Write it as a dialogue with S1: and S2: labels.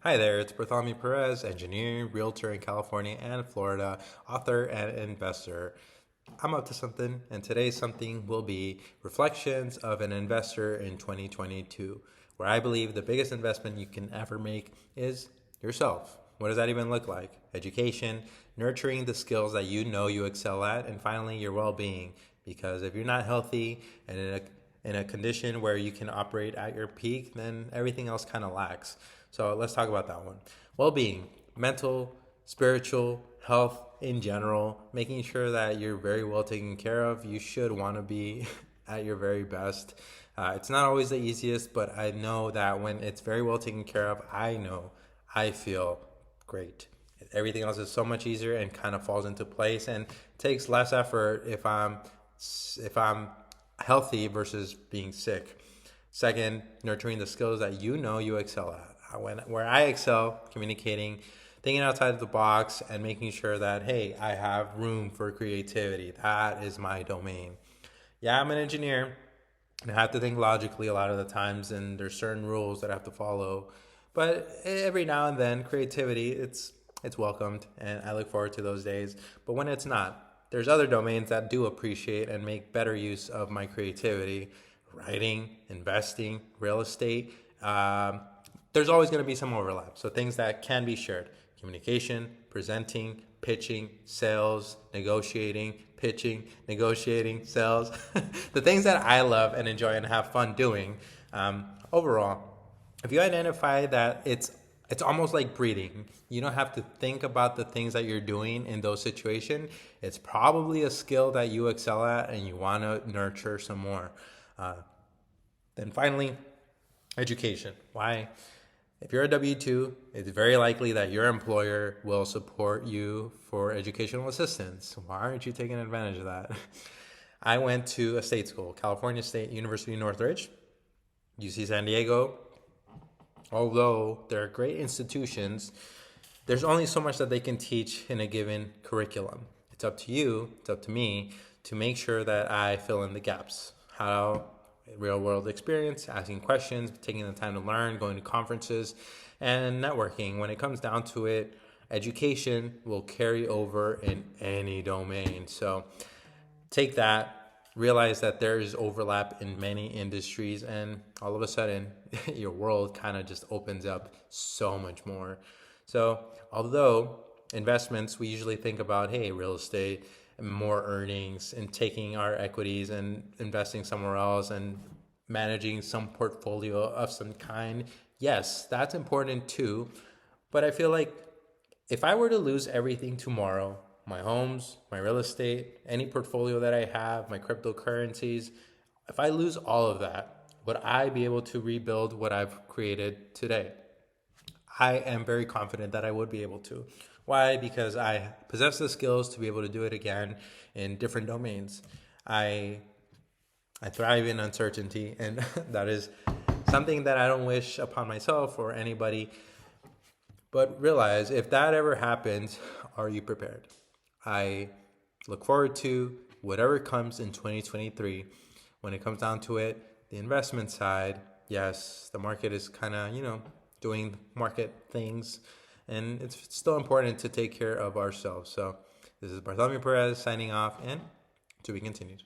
S1: Hi there, it's Bartholomew Perez, engineer, realtor in California and Florida, author and investor. I'm up to something, and today's something will be reflections of an investor in 2022, where I believe the biggest investment you can ever make is yourself. What does that even look like? Education, nurturing the skills that you know you excel at, and finally, your well being. Because if you're not healthy and in a condition where you can operate at your peak, then everything else kind of lacks. So let's talk about that one. Well-being, mental, spiritual, health in general, making sure that you're very well taken care of. You should want to be at your very best. It's not always the easiest, but I know that when it's very well taken care of, I feel great. Everything else is so much easier and kind of falls into place and takes less effort if I'm healthy versus being sick. Second, nurturing the skills that you know you excel at. Where I excel, communicating, thinking outside the box, and making sure that, hey, I have room for creativity. That is my domain. Yeah, I'm an engineer, and I have to think logically a lot of the times, and there's certain rules that I have to follow. But every now and then, creativity, it's welcomed, and I look forward to those days. But when it's not, there's other domains that do appreciate and make better use of my creativity. Writing, investing, real estate. There's always going to be some overlap. So things that can be shared: communication, presenting, pitching, sales, negotiating, pitching, negotiating, sales. The things that I love and enjoy and have fun doing. Overall, if you identify that it's almost like breathing. You don't have to think about the things that you're doing in those situations. It's probably a skill that you excel at and you want to nurture some more. Then finally, education. Why? If you're a W-2, it's very likely that your employer will support you for educational assistance. Why aren't you taking advantage of that? I went to a state school, California State University Northridge, UC San Diego. Although they're great institutions, there's only so much that they can teach in a given curriculum. It's up to you, it's up to me to make sure that I fill in the gaps. How real world experience, asking questions, taking the time to learn, going to conferences, and networking. When it comes down to it, education will carry over in any domain. So take that, realize that there is overlap in many industries, and all of a sudden your world kind of just opens up so much more. So although investments, we usually think about, hey, real estate, more earnings, and taking our equities and investing somewhere else and managing some portfolio of some kind. Yes, that's important too. But I feel like if I were to lose everything tomorrow, my homes, my real estate, any portfolio that I have, my cryptocurrencies, if I lose all of that, would I be able to rebuild what I've created today? I am very confident that I would be able to. Why? Because I possess the skills to be able to do it again in different domains. I thrive in uncertainty, and that is something that I don't wish upon myself or anybody. But realize, if that ever happens, are you prepared? I look forward to whatever comes in 2023. When it comes down to it, the investment side, yes, the market is kind of, doing market things, and it's still important to take care of ourselves. So this is Bartholomew Perez signing off, and to be continued.